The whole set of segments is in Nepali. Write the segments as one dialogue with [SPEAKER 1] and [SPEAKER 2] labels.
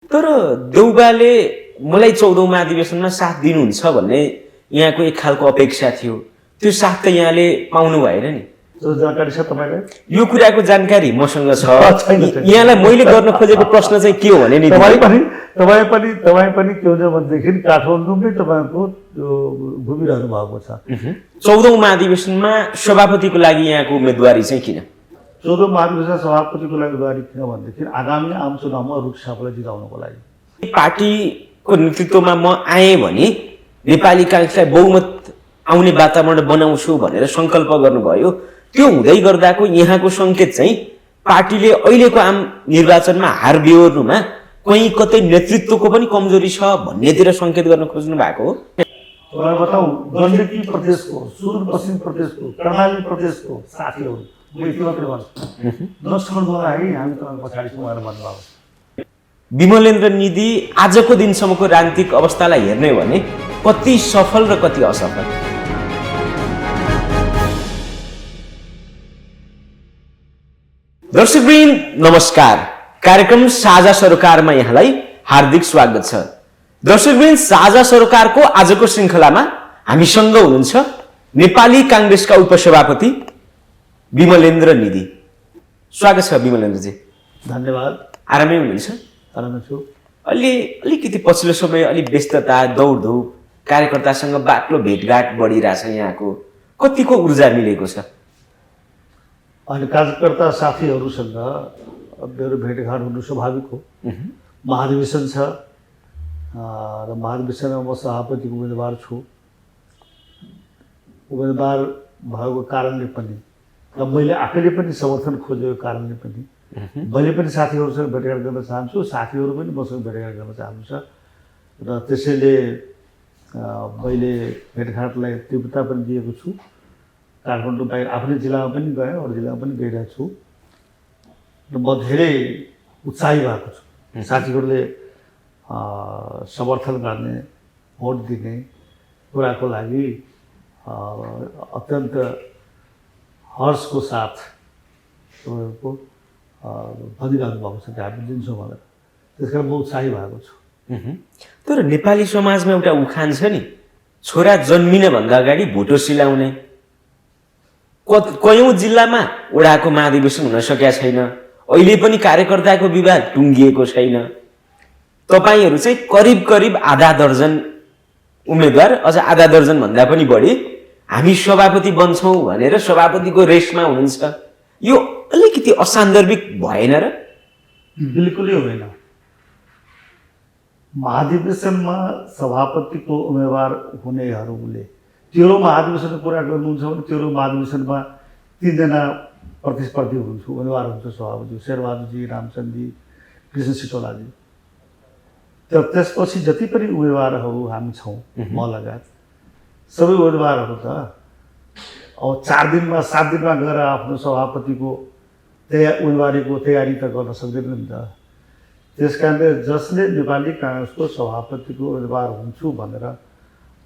[SPEAKER 1] तर देउबाले मलाई 14औं महाधिवेशनमा साथ दिनुहुन्छ भन्ने यहाँको एक खालको अपेक्षा थियो। त्यो साथ त यहाँले पाउनु भएन नि।
[SPEAKER 2] त्यो जानकारी छ तपाईलाई?
[SPEAKER 1] यो कुराको जानकारी मसँग छ।
[SPEAKER 2] छैन।
[SPEAKER 1] यहाँलाई मैले गर्न खोजेको प्रश्न चाहिँ के हो भने नि
[SPEAKER 2] तपाईँ पनि के हुन्छ भनेदेखि काठमाडौँमै तपाईँको घुमिरहनु भएको छ।
[SPEAKER 1] 14औं महाधिवेशनमा सभापतिको लागि यहाँको उम्मेदवारी चाहिँ किन?
[SPEAKER 2] 14औं महाधिवेशन सभापतिको लागि उम्मेदवारी किन भनेदेखि आगामी आम चुनावमा रुख सापलाई जिताउनको लागि।
[SPEAKER 1] पार्टीको नेतृत्वमा म आएँ भने नेपाली काङ्ग्रेसलाई बहुमत आउने वातावरण बनाउँछु भनेर सङ्कल्प गर्नुभयो। त्यो हुँदै गर्दाको यहाँको सङ्केत चाहिँ पार्टीले अहिलेको आम निर्वाचनमा हार बिहोर्नुमा कहीँ कतै नेतृत्वको पनि कमजोरी छ भन्नेतिर सङ्केत गर्न खोज्नु भएको हो।
[SPEAKER 2] तपाईलाई बताउँ, गण्डकी प्रदेशको, सुदूरपश्चिम प्रदेशको, कर्णाली प्रदेशको साथीहरू म यति मात्रै भन्छु, नछोड्नुहोला है, हामी तपाईँको पछाडि छौँ भनेर भन्नुभएको छ।
[SPEAKER 1] विमलेन्द्र निधि आजको दिनसम्मको राजनीतिक अवस्थालाई हेर्ने हो भने कति सफल र कति असफल? दर्शकवृन्द नमस्कार। कार्यक्रम साझा सरोकारमा यहाँलाई हार्दिक स्वागत छ। दर्शकवृन्द, साझा सरोकारको आजको श्रृङ्खलामा हामीसँग हुनुहुन्छ नेपाली काङ्ग्रेसका उपसभापति विमलेन्द्र निधि। स्वागत छ विमलेन्द्रजी।
[SPEAKER 2] धन्यवाद।
[SPEAKER 1] आरामै हुनुहुन्छ?
[SPEAKER 2] आरामै छु।
[SPEAKER 1] अलिकति पछिल्लो समय अलिक व्यस्तता, दौडधुप, कार्यकर्तासँग बाक्लो भेटघाट बढिरहेछ यहाँको, कतिको ऊर्जा मिलेको छ?
[SPEAKER 2] अनि कार्यकर्ता साथीहरूसँग मेरो भेटघाट हुनु स्वाभाविक हो। महाधिवेशन छ र महाधिवेशनमा म सभापतिको उम्मेदवार छु। उम्मेदवार भएको कारणले पनि र मैले आफैले पनि समर्थन खोजेको कारणले पनि मैले पनि साथीहरूसँग भेटघाट गर्न चाहन्छु, साथीहरू पनि मसँग भेटघाट गर्न चाहनुहुन्छ र त्यसैले मैले भेटघाटलाई तीव्रता पनि दिएको छु। काठमाडौँ बाहिर आफ्नै जिल्लामा पनि गएँ, अरू जिल्लामा पनि गइरहेको छु र म धेरै उत्साही भएको छु। साथीहरूले समर्थन गर्ने, भोट दिने कुराको लागि अत्यन्त हर्षको साथ तपाईँको भनिरहनु भएको छ कि हामी दिन्छौँ भनेर। त्यस कारण म उत्साही भएको छु।
[SPEAKER 1] तर नेपाली समाजमा एउटा उखान छ नि, छोरा जन्मिनभन्दा अगाडि भोटो सिलाउने। कयौँ जिल्लामा वडाको महाधिवेशन हुन सकेका छैन, अहिले पनि कार्यकर्ताको विवाद टुङ्गिएको छैन। तपाईँहरू चाहिँ करिब करिब आधा दर्जन उम्मेदवार, अझ आधा दर्जन भन्दा पनि बढी हामी सभापति बन्छौँ भनेर सभापतिको रेसमा हुनुहुन्छ। यो अलिकति असान्दर्भिक भएन र?
[SPEAKER 2] बिल्कुलै होइन। महाधिवेशनमा सभापतिको उम्मेदवार हुनेहरूले 13औं महाधिवेशनको कुरा गर्नुहुन्छ भने 13औं महाधिवेशनमा 3 जना प्रतिस्पर्धी हुनुहुन्छ, उम्मेदवार हुन्छ सभापति, शेरबहादुरजी, रामचन्दजी, कृष्ण सिटौलाजी। त्यसपछि जति पनि उम्मेदवारहरू हामी छौँ, म लगायत सबै उम्मेदवारहरू त अब 4 दिनमा 7 दिनमा गएर आफ्नो सभापतिको उम्मेदवारीको तयारी त गर्न सक्दैनन् नि त। त्यस कारणले जसले नेपाली काङ्ग्रेसको सभापतिको उम्मेदवार हुन्छु भनेर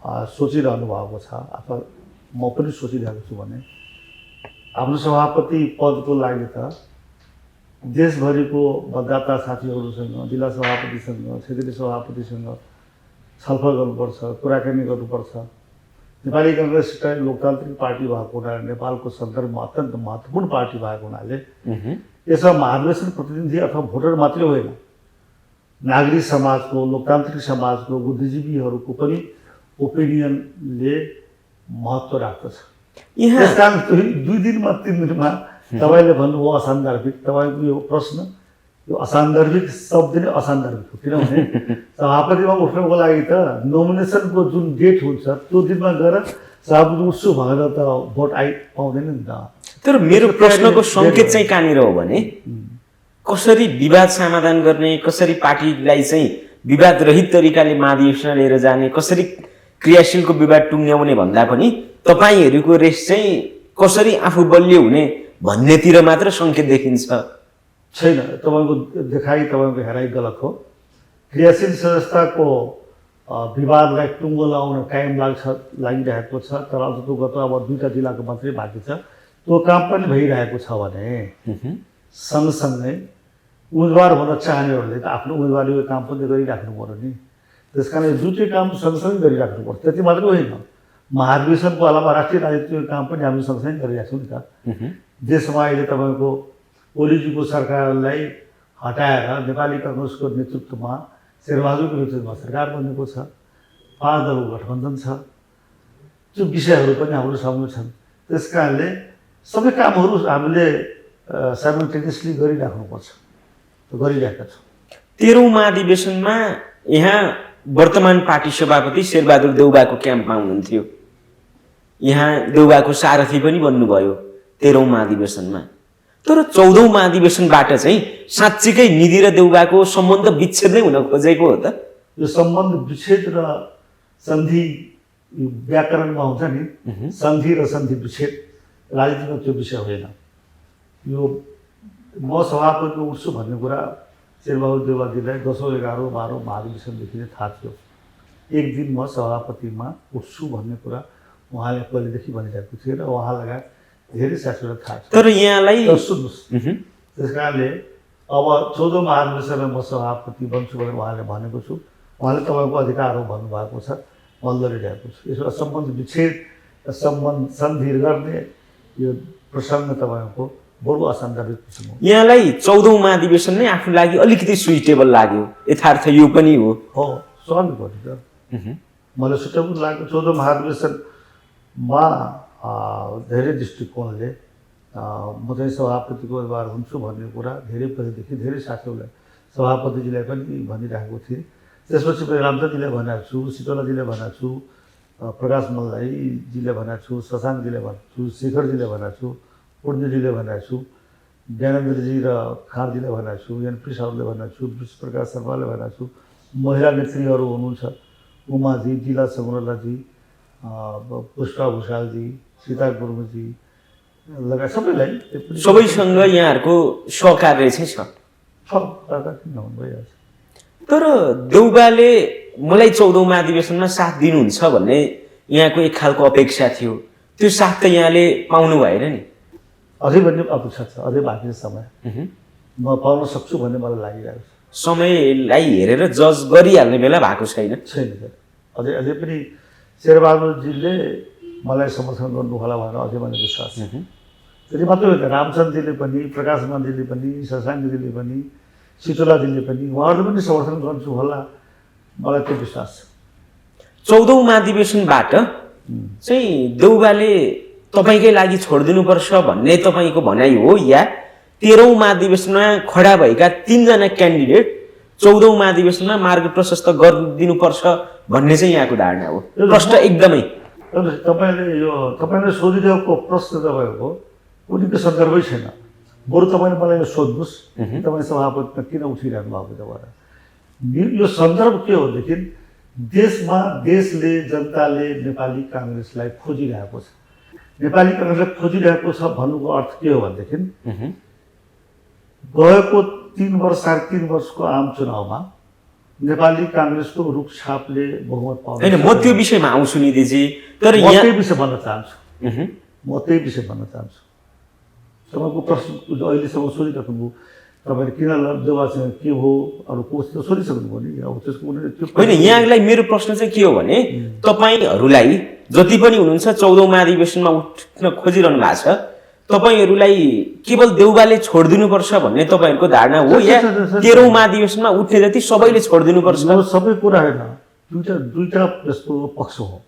[SPEAKER 2] सोचिरहनु भएको छ अथवा म पनि सोचिरहेको छु भने आफ्नो सभापति पदको लागि त देशभरिको मतदाता साथीहरूसँग, जिल्ला सभापतिसँग, क्षेत्रीय सभापतिसँग छलफल गर्नुपर्छ, कुराकानी गर्नुपर्छ। नेपाली काङ्ग्रेस एउटा लोकतान्त्रिक पार्टी भएको हुनाले, नेपालको सन्दर्भमा अत्यन्त महत्त्वपूर्ण पार्टी भएको हुनाले यसमा महाधिवेशन प्रतिनिधि अथवा भोटर मात्रै होइन, नागरिक समाजको, लोकतान्त्रिक समाजको, बुद्धिजीवीहरूको पनि ओपिनियनले महत्त्व राख्दछ। त्यस कारण 2 दिनमा 3 दिनमा तपाईँले भन्नुभयो असान्दर्भिक। तपाईँको यो प्रश्न यो असान्दर्भिक शब्द नै असान्दर्भिक हो। किनभने सभापतिमा उठ्नको लागि त नोमिनेसनको जुन डेट हुन्छ त्यो दिनमा गएर सभापति उठ्छु भनेर त भोट पाउँदैन नि त।
[SPEAKER 1] तर मेरो प्रश्नको सङ्केत चाहिँ कहाँनिर हो भने कसरी विवाद समाधान गर्ने, कसरी पार्टीलाई चाहिँ विवाद रहित तरिकाले महाधिवेशन लिएर जाने, कसरी क्रियाशीलको विवाद टुङ्ग्याउने भन्दा पनि तपाईँहरूको रेस चाहिँ कसरी आफू बलियो हुने भन्नेतिर मात्र सङ्केत देखिन्छ।
[SPEAKER 2] छैन, तपाईँको देखाइ, तपाईँको हेराइ गलत हो। क्रियाशील संस्थाको विवादलाई टुङ्गो लगाउन कायम लागिरहेको छ, तर अझ त अब 2टा जिल्लाको मात्रै बाँकी छ। त्यो काम पनि भइरहेको छ भने सँगसँगै उम्मेदवार हुन चाहनेहरूले त आफ्नो उम्मेदवारीको काम पनि गरिराख्नु पर्यो नि। त्यस कारण यो दुईटै काम सँगसँगै गरिराख्नु पर्छ। त्यति मात्रै होइन, महाधिवेशनको अलावा राष्ट्रिय राजनीतिको काम पनि हामी सँगसँगै गरिरहेको छौँ नि त। देशमा अहिले तपाईँको ओलीजीको सरकारलाई हटाएर नेपाली काङ्ग्रेसको नेतृत्वमा शेरबहादुरको नेतृत्वमा सरकार बनेको छ, 5 दलको गठबन्धन छ। त्यो विषयहरू पनि हाम्रो सामु छन्। त्यस कारणले सबै कामहरू हामीले साइमल्टेनियसली गरिराख्नुपर्छ, गरिरहेका छौँ।
[SPEAKER 1] 13औं महाधिवेशनमा यहाँ वर्तमान पार्टी सभापति शेरबहादुर देउबाको क्याम्पमा हुनुहुन्थ्यो। यहाँ देउबाको सारथी पनि बन्नुभयो 13औं महाधिवेशनमा। तर 14औं महाधिवेशनबाट चाहिँ साँच्चीकै निधि र देउबाको सम्बन्ध विच्छेद नै हुन खोजेको हो त?
[SPEAKER 2] यो सम्बन्ध विच्छेद र सन्धि व्याकरणमा हुन्छ नि, सन्धि र सन्धि विच्छेद, राजनीतिमा त्यो विषय होइन। यो म सभापति उठ्छु भन्ने कुरा शेरबहादुर देउबाजीलाई 10औं 11औं 12औं महाधिवेशनदेखि नै थाहा थियो। एक दिन म सभापतिमा उठ्छु भन्ने कुरा उहाँले पहिलेदेखि भनिरहेको थियो र उहाँ लगायत धेरै साथीहरूलाई थाहा छ।
[SPEAKER 1] तर यहाँलाई
[SPEAKER 2] सुन्नुहोस्, त्यस कारणले अब 14औं महाधिवेशनमा म सभापति बन्छु भनेर उहाँले भनेको छु। उहाँले तपाईँको अधिकार हो भन्नुभएको छ, म लडिरहेको छु। यसो सम्बन्ध विच्छेद र सम्बन्ध सन्धि गर्ने यो प्रसङ्ग तपाईँको बरु असन्दर्भित प्रसङ्ग हो।
[SPEAKER 1] यहाँलाई 14औं महाधिवेशन नै आफ्नो लागि अलिकति सुइटेबल लाग्यो, यथार्थ यो पनि हो?
[SPEAKER 2] हो, स्वाभाविक हो नि त। मलाई सुइटेबल लाग्यो। 14औं महाधिवेशनमा धेरै दृष्टिकोणले म चाहिँ सभापतिको उम्मेदवार हुन्छु भन्ने कुरा धेरै पहिलेदेखि धेरै साथीहरूलाई सभापतिजीलाई पनि भनिरहेको थिएँ। त्यसपछि मैले रामचन्द्रजीलाई भनेको छु, शीतलाजीलाई भनेको छु, प्रकाश मल्लाईजीलाई भनेको छु, शशाङ्कजीलाई भनेको छु, शेखरजीलाई भनेको छु, पूर्णजीले भनेको छु, ज्ञानेन्द्रजी र खाँडजीलाई भनेको छु, एनपी साहबले भनेको छु, विष्णु प्रकाश शर्माले भनेको छु, महिला नेत्रीहरू हुनुहुन्छ, उमाजी, जिला सगुनाजी, पुष्पा भूषालजी, सीता गुरुङजी लगायत सबैलाई,
[SPEAKER 1] सबैसँग यहाँहरूको सहकार्य चाहिँ छ?
[SPEAKER 2] किन भइहाल्छ।
[SPEAKER 1] तर देउबाले मलाई 14औं महाधिवेशनमा साथ दिनुहुन्छ भन्ने यहाँको एक खालको अपेक्षा थियो, त्यो साथ त यहाँले पाउनु भएन नि?
[SPEAKER 2] अझै भन्ने अपेक्षा छ, अझै बाँकी छ समय। म पाउन सक्छु भन्ने मलाई लागिरहेको छ।
[SPEAKER 1] समयलाई हेरेर जज गरिहाल्ने बेला भएको छैन?
[SPEAKER 2] छैन सर, अझै पनि शेरबहादुरजीले मलाई समर्थन गर्नु होला भनेर अझै मलाई विश्वास छ। त्यति मात्रै होइन, रामचन्द्रजीले पनि, प्रकाश मन्त्रीले पनि, शशाङ्कजीले पनि, शीतलाजीले पनि, उहाँहरूले पनि समर्थन गर्छु होला, मलाई त्यो विश्वास छ।
[SPEAKER 1] 14औं महाधिवेशनबाट चाहिँ देउबाले तपाईँकै लागि छोडिदिनुपर्छ भन्ने तपाईँको भनाइ हो, या 13औं महाधिवेशनमा खडा भएका 3 जना क्यान्डिडेट 14औं महाधिवेशनमा मार्ग प्रशस्त गरिदिनुपर्छ भन्ने चाहिँ यहाँको धारणा हो? प्रश्न एकदमै
[SPEAKER 2] तपाईँले सोधिरहेको प्रश्न तपाईँको कुनैको सन्दर्भै छैन। बरु तपाईँले मलाई यो सोध्नुहोस्, तपाईँ सभापतिमा किन उठिरहनु भएको तपाईँ? यो सन्दर्भ के हो भनेदेखि देशमा देशले जनताले नेपाली काङ्ग्रेसलाई खोजिरहेको छ। नेपाली काङ्ग्रेसलाई खोजिरहेको छ भन्नुको अर्थ के हो भनेदेखि गएको 3 वर्ष 3.5 वर्षको आम चुनावमा नेपाली काङ्ग्रेसको रुखछापले बहुमत पाउनु
[SPEAKER 1] होइन। म त्यो विषयमा आउँछु निधिजी, तर
[SPEAKER 2] म त्यही विषय भन्न चाहन्छु। तपाईँको प्रश्न अहिलेसम्म सोधिराख्नुभयो, तपाईँले किन देउबासँग के हो अरू कोसिस सोधिसक्नुभयो नि। अब त्यसको
[SPEAKER 1] होइन, यहाँलाई मेरो प्रश्न चाहिँ के हो भने तपाईँहरूलाई जति पनि हुनुहुन्छ 14औं महाधिवेशनमा उठ्न खोजिरहनु भएको छ, तपाईँहरूलाई केवल देउबाले छोडिदिनुपर्छ भन्ने तपाईँहरूको धारणा हो, या 13औं महाधिवेशनमा उठ्ने जति सबैले छोडिदिनुपर्छ?
[SPEAKER 2] सबै कुरा होइन, दुईटा यस्तो पक्ष हो।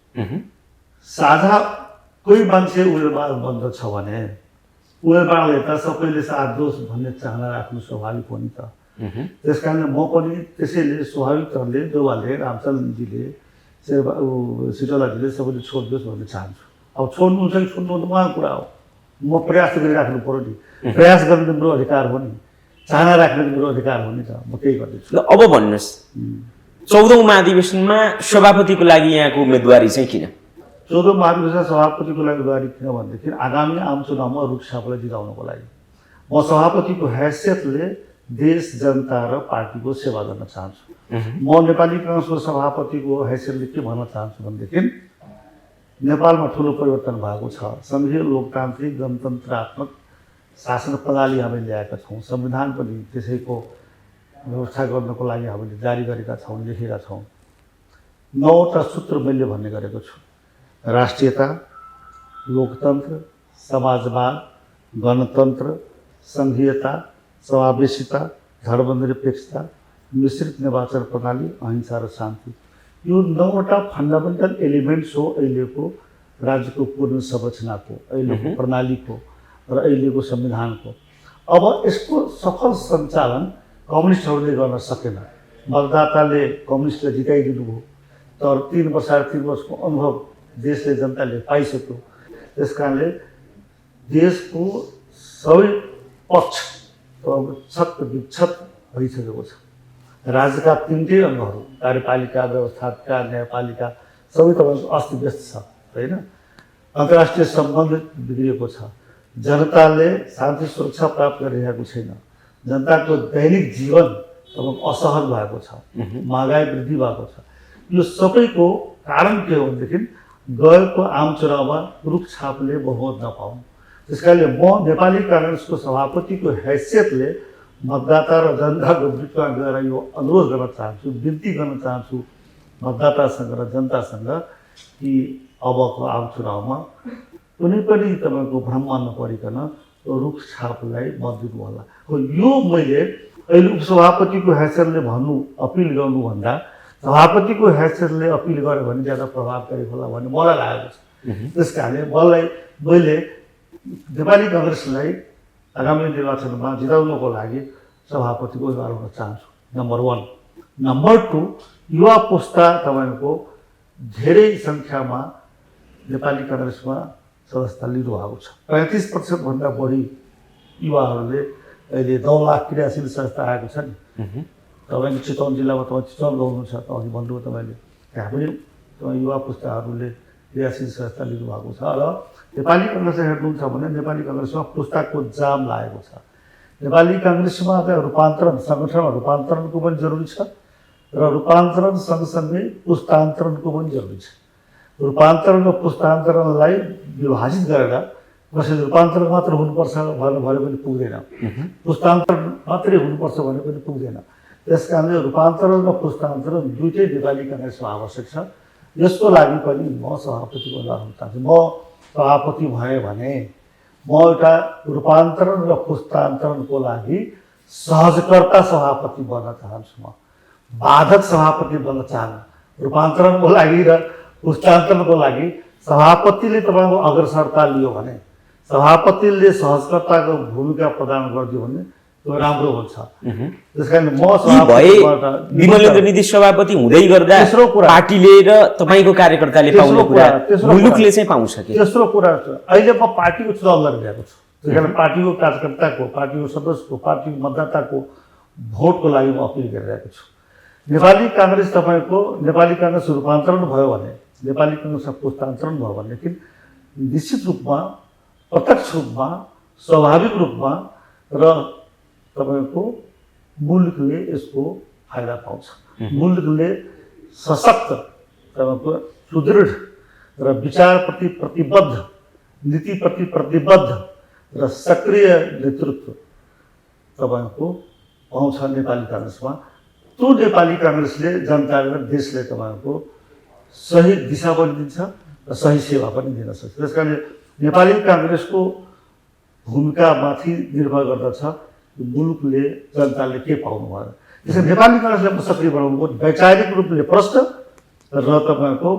[SPEAKER 2] साझा कोही मान्छे उम्मेदवार बन्द छ भने उम्मेदवारले त सबैले साथ दोष भन्ने चाहना राख्नु स्वाभाविक हो नि त। त्यस कारण म पनि त्यसैले स्वाभाविक तहले देउबाले, रामचन्द्रजीले, शीतलाजीले सबैले छोडिदियोस् भन्ने चाहन्छु। अब छोड्नुहुन्छ कि छोड्नु उहाँको कुरा हो, म प्रयास गरिराख्नु पऱ्यो नि। प्रयास गर्ने मेरो अधिकार हो नि, चाहना राख्ने मेरो अधिकार हो नि त, म त्यही गर्दैछु।
[SPEAKER 1] ल अब भन्नुहोस्, 14औं महाधिवेशनमा सभापतिको लागि यहाँको उम्मेदवारी चाहिँ किन?
[SPEAKER 2] 14औं महाधिवेशन सभापतिको लागि उम्मेदवारी किन भनेदेखि आगामी आम चुनावमा रुखछापलाई जिताउनको लागि म सभापतिको हैसियतले देश, जनता र पार्टीको सेवा गर्न चाहन्छु। म नेपाली काङ्ग्रेसको सभापतिको हैसियतले के भन्न चाहन्छु भनेदेखि नेपालमा ठुलो परिवर्तन भएको छ। सङ्घीय लोकतान्त्रिक गणतन्त्रात्मक शासन प्रणाली हामी ल्याएका छौँ, संविधान पनि त्यसैको व्यवस्था गर्नको लागि हामीले जारी गरेका छौँ, लेखेका छौँ। 9वटा सूत्र मैले भन्ने गरेको छु। राष्ट्रियता, लोकतन्त्र, समाजवाद, गणतन्त्र, सङ्घीयता, समावेशिता, धर्मनिरपेक्षता, मिश्रित निर्वाचन प्रणाली, अहिंसा र शान्ति। यो 9वटा फन्डामेन्टल एलिमेन्ट्स हो अहिलेको राज्यको पूर्ण संरचनाको, अहिलेको प्रणालीको र अहिलेको संविधानको। अब यसको सफल सञ्चालन कम्युनिस्टहरूले गर्न सकेन। मतदाताले कम्युनिस्टलाई जिताइदिनु भयो, तर 3 वर्ष 3.5 वर्षको अनुभव देशले जनताले पाइसक्यो। त्यस कारणले देशको सबै पक्ष छत विक्षत भइसकेको छ। राज्यका 3टै अङ्गहरू, कार्यपालिका, व्यवस्थापिका, न्यायपालिका, सबै तपाईँको अस्तव्यस्त छ, होइन? अन्तर्राष्ट्रिय सम्बन्ध बिग्रिएको छ। जनताले शान्ति सुरक्षा प्राप्त गरिरहेको छैन। जनताको दैनिक जीवन तपाईँको असहज भएको छ, महँगाई वृद्धि भएको छ। यो सबैको कारण के हो भनेदेखि गएको आम चुनावमा रुखछापले बहुमत नपाउनु। त्यस कारणले म नेपाली काङ्ग्रेसको सभापतिको हैसियतले मतदाता र जनताको बिचमा गएर यो अनुरोध गर्न चाहन्छु, विन्ती गर्न चाहन्छु मतदातासँग र जनतासँग कि अबको आम चुनावमा कुनै पनि तपाईँको भ्रममा नपरिकन रुखछापलाई मत दिनु होला। हो, यो मैले अहिले उपसभापतिको हैसियतले भन्नु, अपिल गर्नुभन्दा सभापतिको हैसियतले अपिल गर्यो भने ज्यादा प्रभावकारी होला भन्ने मलाई लागेको छ। त्यस कारणले मैले नेपाली काङ्ग्रेसलाई आगामी निर्वाचनमा जिताउनको लागि सभापतिको उम्मेदवार हुन चाहन्छु, नम्बर 1। नम्बर 2, युवा पुस्ता तपाईँको धेरै सङ्ख्यामा नेपाली काङ्ग्रेसमा सदस्यता लिनुभएको छ। 35% भन्दा बढी युवाहरूले अहिले 9 लाख क्रियाशील संस्था आएको छ नि। तपाईँको चितवन जिल्लामा तपाईँ चितवन गर्नुहुन्छ, अघि भन्नुभयो तपाईँले, त्यहाँ पनि तपाईँ युवा पुस्ताहरूले क्रियाशील संस्था लिनुभएको छ। र नेपाली काङ्ग्रेसलाई हेर्नुहुन्छ भने नेपाली काङ्ग्रेसमा पुस्ताको जाम लागेको छ। नेपाली काङ्ग्रेसमा त रूपान्तरण, सङ्गठनमा रूपान्तरणको पनि जरुरी छ र रूपान्तरण सँगसँगै पुस्तान्तरणको पनि जरुरी छ। रूपान्तरण र पुस्तान्तरणलाई विभाजित गरेर कसैले रूपान्तरण मात्र हुनुपर्छ भने पनि पुग्दैन, पुस्तान्तरण मात्रै हुनुपर्छ भने पनि पुग्दैन। त्यस कारणले रूपान्तरण र पुस्तान्तरण दुइटै नेपाली काङ्ग्रेसमा आवश्यक छ। यसको लागि पनि म सभापतिको उम्मेदवार हुन चाहन्छु। म सभापति भएँ भने म एउटा रूपान्तरण र पुस्तान्तरणको लागि सहजकर्ता सभापति बन्न चाहन्छु। म बाधक सभापति बन्न चाहन्न। रूपान्तरणको लागि र पुस्तान्तरणको लागि सभापतिले तपाईँको अग्रसरता लियो भने, सभापतिले सहजकर्ताको भूमिका प्रदान गरिदियो भने त्यो राम्रो हुन्छ। त्यस कारण म
[SPEAKER 1] विमलेन्द्र नीति सभापति हुँदै गर्दा पार्टीले र तपाईँको कार्यकर्ताले पाउने कुरा मुलुकले चाहिँ पाउँछ कि?
[SPEAKER 2] तेस्रो कुरा, अहिले म पार्टीको चुनाव लडिरहेको छु। त्यस कारण पार्टीको कार्यकर्ताको, पार्टीको सदस्यको, पार्टीको मतदाताको भोटको लागि म अपिल गरिरहेको छु। नेपाली काङ्ग्रेस तपाईँको, नेपाली काङ्ग्रेस रूपान्तरण भयो भने, नेपाली काङ्ग्रेसमा पुस्तान्तरण भयो भनेदेखि निश्चित रूपमा, प्रत्यक्ष रूपमा, स्वाभाविक रूपमा र तपाईँको मुलुकले यसको फाइदा पाउँछ। मुलुकले सशक्त, तपाईँको सुदृढ र विचारप्रति प्रतिबद्ध, नीतिप्रति प्रतिबद्ध र सक्रिय नेतृत्व तपाईँको पाउँछ नेपाली काङ्ग्रेसमा। त्यो नेपाली काङ्ग्रेसले जनताले र देशले तपाईँको सही दिशा पनि दिन्छ र सही सेवा पनि दिन सक्छ। त्यस कारणले नेपाली काङ्ग्रेसको भूमिकामाथि निर्भर गर्दछ मुलुकले, जनताले के पाउनु भयो। त्यसैले नेपाली काङ्ग्रेसलाई म सक्रिय बनाउनु पर्यो, वैचारिक रूपले प्रष्ट र तपाईँको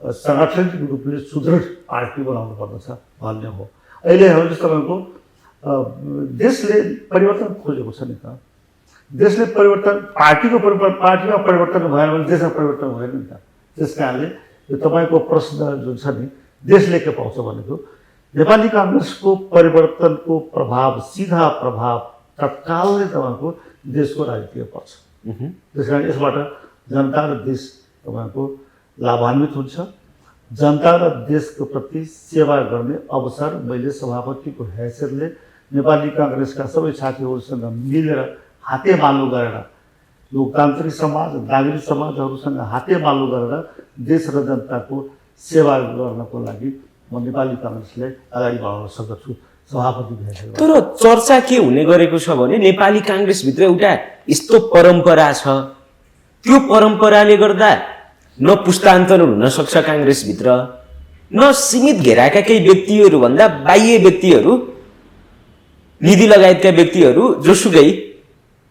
[SPEAKER 2] साङ्गठनिक रूपले सुदृढ पार्टी बनाउनु पर्दछ भन्ने हो। अहिले हेर्नुहोस् तपाईँको देशले परिवर्तन खोजेको छ नि त। देशले परिवर्तन, पार्टीको परिवर्तन, पार्टीमा परिवर्तन भएन भने देशमा परिवर्तन भएन नि त। त्यस कारणले यो तपाईँको प्रश्न जुन छ नि, देशले के पाउँछ भनेको, नेपाली काङ्ग्रेसको परिवर्तनको प्रभाव, सिधा प्रभाव तत्कालले तपाईँको देशको राजनीतिमा पर्छ। त्यस कारण यसबाट जनता र देश तपाईँको लाभान्वित हुन्छ। जनता र देशको प्रति सेवा गर्ने अवसर मैले सभापतिको हैसियतले नेपाली काङ्ग्रेसका सबै साथीहरूसँग मिलेर हातेमालो गरेर, लोकतान्त्रिक समाज, नागरिक समाजहरूसँग हातेमालो गरेर देश र जनताको सेवा गर्नको लागि म नेपाली काङ्ग्रेसलाई अगाडि बढाउन सक्दछु। सभापति भइसक्यो।
[SPEAKER 1] तर चर्चा के हुने गरेको छ भने नेपाली काङ्ग्रेसभित्र एउटा यस्तो परम्परा छ, त्यो परम्पराले गर्दा न पुस्तान्तरण हुन सक्छ काङ्ग्रेसभित्र, न सीमित घेराका केही व्यक्तिहरू भन्दा बाह्य व्यक्तिहरू, निधि लगायतका व्यक्तिहरू जोसुकै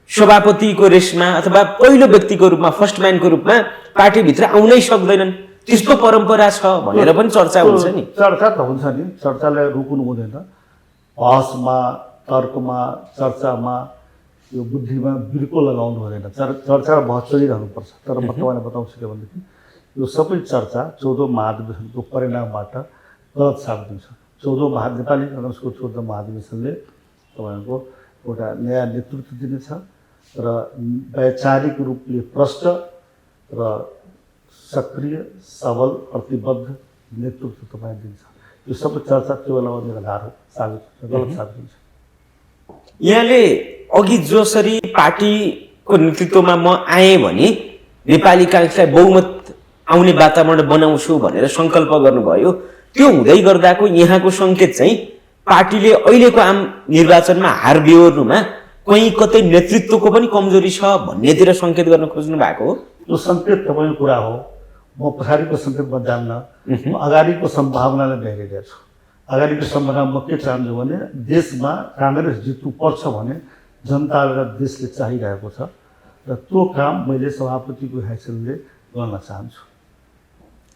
[SPEAKER 1] सभापतिको रेसमा अथवा पहिलो व्यक्तिको रूपमा, फर्स्ट म्यानको रूपमा पार्टीभित्र आउनै सक्दैनन्, त्यस्तो परम्परा छ भनेर पनि चर्चा हुन्छ नि।
[SPEAKER 2] चर्चा त हुन्छ नि, चर्चालाई रोक्नु हुँदैन। बहसमा, तर्कमा, चर्चामा, यो बुद्धिमा बिर्को लगाउनु हुँदैन। चर्चा र बहस चलिरहनुपर्छ। तर म तपाईँलाई बताउँछु के भनेदेखि यो सबै चर्चा 14औं महाधिवेशनको परिणामबाट गलत साबित हुन्छ। 14औं नेपाली काङ्ग्रेसको 14औं महाधिवेशनले तपाईँको एउटा नयाँ नेतृत्व दिनेछ र वैचारिक रूपले प्रष्ट र सक्रिय, सबल, प्रतिबद्ध नेतृत्व तपाईँ दिन्छ। यो सबै चर्चा त्यो बेलामा निराधार हो, साबित गलत साबित हुन्छ।
[SPEAKER 1] यहाँले अघि जसरी पार्टीको नेतृत्वमा म आएँ भने नेपाली काङ्ग्रेसलाई बहुमत आउने वातावरण बनाउँछु भनेर सङ्कल्प गर्नुभयो, त्यो हुँदै गर्दाको यहाँको सङ्केत चाहिँ पार्टीले अहिलेको आम निर्वाचनमा हार बेहोर्नुमा कहीँ कतै नेतृत्वको पनि कमजोरी छ भन्नेतिर सङ्केत गर्न खोज्नु भएको हो।
[SPEAKER 2] यो सङ्केत तपाईँको कुरा हो। म पछाडिको सङ्केतमा जान्न, म अगाडिको सम्भावनालाई हेरिरहेको छु। अगाडिको सम्भावना म के चाहन्छु भने देशमा काङ्ग्रेस जित्नु पर्छ भने जनता र देशले चाहिरहेको छ र त्यो काम मैले सभापतिको हैसियतले गर्न चाहन्छु।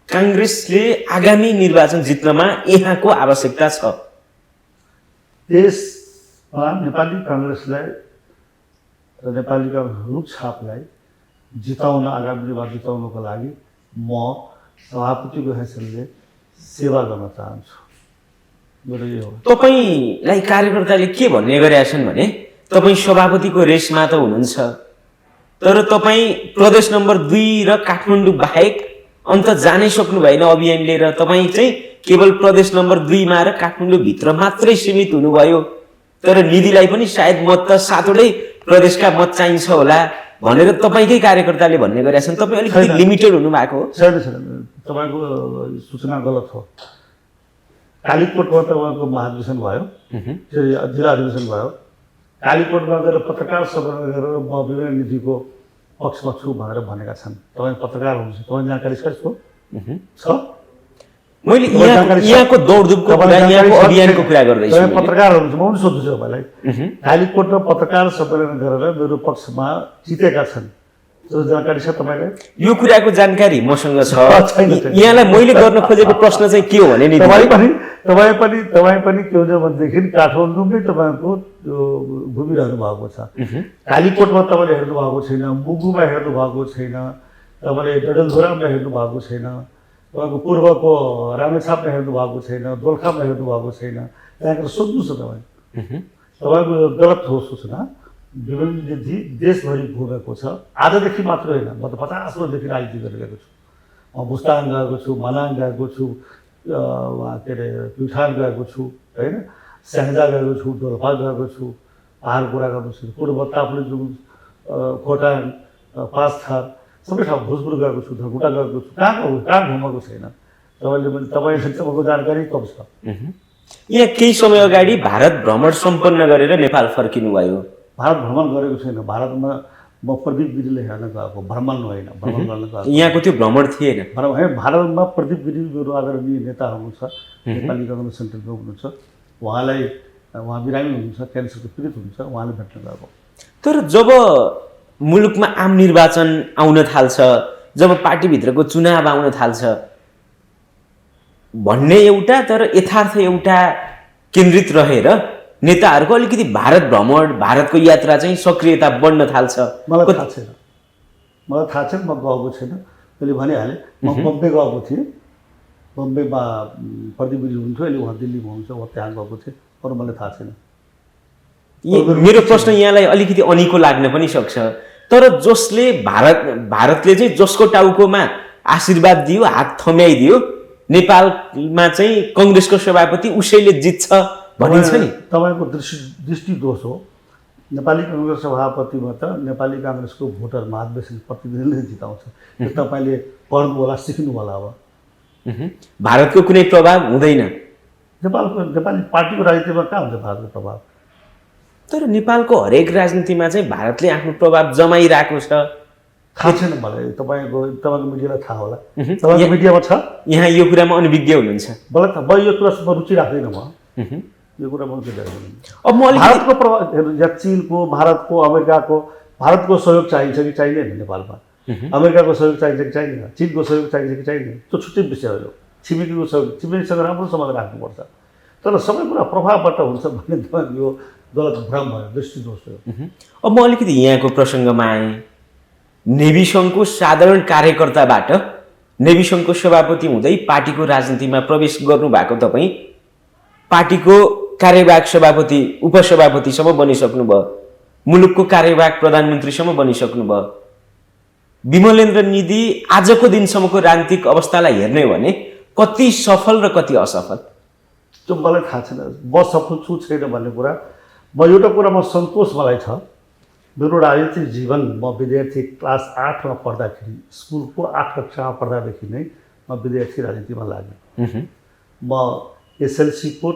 [SPEAKER 1] काङ्ग्रेसले आगामी निर्वाचन जित्नमा यहाँको आवश्यकता छ।
[SPEAKER 2] देशमा नेपाली काङ्ग्रेसलाई र नेपाली काङ्ग्रेस रूपछापलाई जिताउन, आगामी निर्वाचन जिताउनको लागि म सभापतिको हैसियतले सेवा गर्न चाहन्छु। मेरो यो हो।
[SPEAKER 1] तपाईँलाई कार्यकर्ताले के भन्ने गरेका छन् भने तपाईँ सभापतिको रेसमा त हुनुहुन्छ, तर तपाईँ प्रदेश नम्बर 2 र काठमाडौँ बाहेक अन्त जानै सक्नु भएन अभियान लिएर। तपाईँ चाहिँ केवल प्रदेश नम्बर 2 मा र काठमाडौँ भित्र मात्रै सीमित हुनुभयो, तर निधिलाई पनि सायद मत त 7वटै प्रदेशका मत चाहिन्छ होला भनेर तपाईँकै कार्यकर्ताले भन्ने गरेका छन्। तपाईँ अलिकति लिमिटेड हुनुभएको हो।
[SPEAKER 2] छैन, तपाईँको सूचना गलत हो। कालीकोटमा तपाईँको महाधिवेशन भयो, जिल्ला अधिवेशन भयो। कालीकोटमा गएर पत्रकार सम्मेलन गरेर म विभिन्न नीतिको पक्षमा छु भनेर भनेका छन्। तपाईँ पत्रकार हुनुहुन्छ, तपाईँ जानकारी छ?
[SPEAKER 1] मैले यहाँको दौडधुपको कुरा, यहाँको अभियानको कुरा गर्दैछु।
[SPEAKER 2] तपाईँ पत्रकार हुनुहुन्छ, म पनि सोध्छु तपाईँलाई। कालीकोटमा पत्रकार सम्मेलन गरेर मेरो पक्षमा जितेका छन्, त्यो जानकारी छ तपाईँलाई?
[SPEAKER 1] यो कुराको जानकारी मसँग छ। यहाँलाई मैले गर्न खोजेको प्रश्न चाहिँ के हो भने नि
[SPEAKER 2] तपाईँ पनि के हुन्छ भनेदेखि काठमाडौँमै तपाईँको घुमिरहनु भएको छ। कालीकोटमा तपाईँले हेर्नु भएको छैन, मुगुमा हेर्नु भएको छैन, तपाईँले डडेलधुरामा हेर्नु भएको छैन, तपाईँको पूर्वको रामेछापमा हेर्नु भएको छैन, दोलखामा हेर्नु भएको छैन। त्यहाँबाट सोध्नुहोस् न तपाईँको गलत हो सूचना। विभिन्न निधि देशभरि घुमेको छ। आजदेखि मात्र होइन, म त 50 वर्षदेखि राजनीति गरिरहेको छु। म बुस्ताङ गएको छु, मनाङ गएको छु, के अरे प्युठान गएको छु, होइन, स्याङ्जा गएको छु, डोल्पा गएको छु, पहाडपुरा गएको छु, पूर्व ताप्लेजुङ, खोटाङ, पाँचथार, सबै ठाउँ भोजपुर गएको छु, धनकुटा गएको छु। कहाँ घुमेको छैन? तपाईँको जानकारी कम छ।
[SPEAKER 1] यहाँ केही समय अगाडि भारत भ्रमण सम्पन्न गरेर नेपाल फर्किनु भयो।
[SPEAKER 2] भारत भ्रमण गरेको छैन। भारतमा म प्रदीप गिरीले हेर्न गएको, भ्रमण होइन, भ्रमण गर्न गएको।
[SPEAKER 1] यहाँको त्यो भ्रमण थिएन।
[SPEAKER 2] भारतमा प्रदीप गिरी मेरो आदरणीय नेता हुनुहुन्छ, नेपाली काङ्ग्रेस सेन्ट्रलको हुनुहुन्छ। उहाँ बिरामी हुनुहुन्छ, क्यान्सरको पीडित हुनुहुन्छ, उहाँले भेट्न गएको।
[SPEAKER 1] तर जब मुलुकमा आम निर्वाचन आउन थाल्छ, जब पार्टीभित्रको चुनाव आउन थाल्छ भन्ने एउटा, तर यथार्थ एउटा केन्द्रित रहेर नेताहरूको अलिकति भारत भ्रमण, भारतको यात्रा चाहिँ सक्रियता बढ्न थाल्छ।
[SPEAKER 2] मलाई थाहा छैन, म गएको छैन। मैले भनिहालेँ, म बम्बे गएको थिएँ। बम्बेमा प्रदीप गिरी हुनुहुन्थ्यो, अहिले उहाँ दिल्लीमा हुनुहुन्छ, उहाँ त्यहाँ गएको थिएँ। अरू मलाई थाहा छैन।
[SPEAKER 1] मेरो प्रश्न यहाँलाई अलिकति अनिको लाग्न पनि सक्छ, तर जसले भारतले चाहिँ जसको टाउकोमा आशीर्वाद दियो, हात थम्याइदियो, नेपालमा चाहिँ कङ्ग्रेसको सभापति उसैले जित्छ भनिन्छ नि।
[SPEAKER 2] तपाईँको दृष्टि दोष हो। नेपाली काङ्ग्रेस सभापतिमा त नेपाली काङ्ग्रेसको भोटर महाधिवेशन प्रतिनिधिले जिताउँछ। यो तपाईँले पढ्नु होला, सिक्नु होला। अब
[SPEAKER 1] भारतको कुनै प्रभाव हुँदैन।
[SPEAKER 2] नेपाली पार्टीको राजनीतिमा कहाँ हुन्छ भारतको प्रभाव?
[SPEAKER 1] तर नेपालको हरेक राजनीतिमा चाहिँ भारतले आफ्नो प्रभाव जमाइरहेको छ।
[SPEAKER 2] थाहा छैन मलाई, तपाईँको मिडियालाई थाहा होला। तपाईँको मिडियामा छ?
[SPEAKER 1] यहाँ यो कुरामा अनभिज्ञ हुनुहुन्छ।
[SPEAKER 2] मलाई थाहा, म यो कुरामा रुचि राख्दिनँ। म यो कुरामा रुचि राख्दिनँ।
[SPEAKER 1] अब म
[SPEAKER 2] भारतको प्रभाव हेर्नु, या चिनको, भारतको, अमेरिकाको, भारतको सहयोग चाहिन्छ कि चाहिँदैन नेपालमा? अमेरिकाको सहयोग चाहिन्छ कि चाहिँदैन? चिनको सहयोग चाहिन्छ कि चाहिँदैन? त्यो छुट्टै विषय हो। छिमेकीको सहयोग, छिमेकीसँग राम्रो सम्बन्ध राख्नुपर्छ। तर सबै कुरा प्रभावबाट हुन्छ भन्ने तपाईँको यो गलत भ्रम भयो, दृष्टिदोष हो।
[SPEAKER 1] अब म अलिकति यहाँको प्रसङ्गमा आएँ। नेभी सङ्घको साधारण कार्यकर्ताबाट नेभी सङ्घको सभापति हुँदै पार्टीको राजनीतिमा प्रवेश गर्नुभएको तपाईँ पार्टीको कार्यवाहक सभापति, उपसभापतिसम्म बनिसक्नुभयो, मुलुकको कार्यवाहक प्रधानमन्त्रीसम्म बनिसक्नुभयो। विमलेन्द्र निधि आजको दिनसम्मको राजनीतिक अवस्थालाई हेर्ने हो भने कति सफल र कति असफल?
[SPEAKER 2] त्यो मलाई थाहा छैन। म सफल छु छैन भन्ने कुरा, म एउटा कुरामा सन्तोष मलाई छ। मेरो राजनीतिक जीवन, म विद्यार्थी क्लास 8मा पढ्दाखेरि, स्कुलको 8 कक्षामा पढ्दादेखि नै म विद्यार्थी राजनीतिमा लागेँ। म एसएलसीको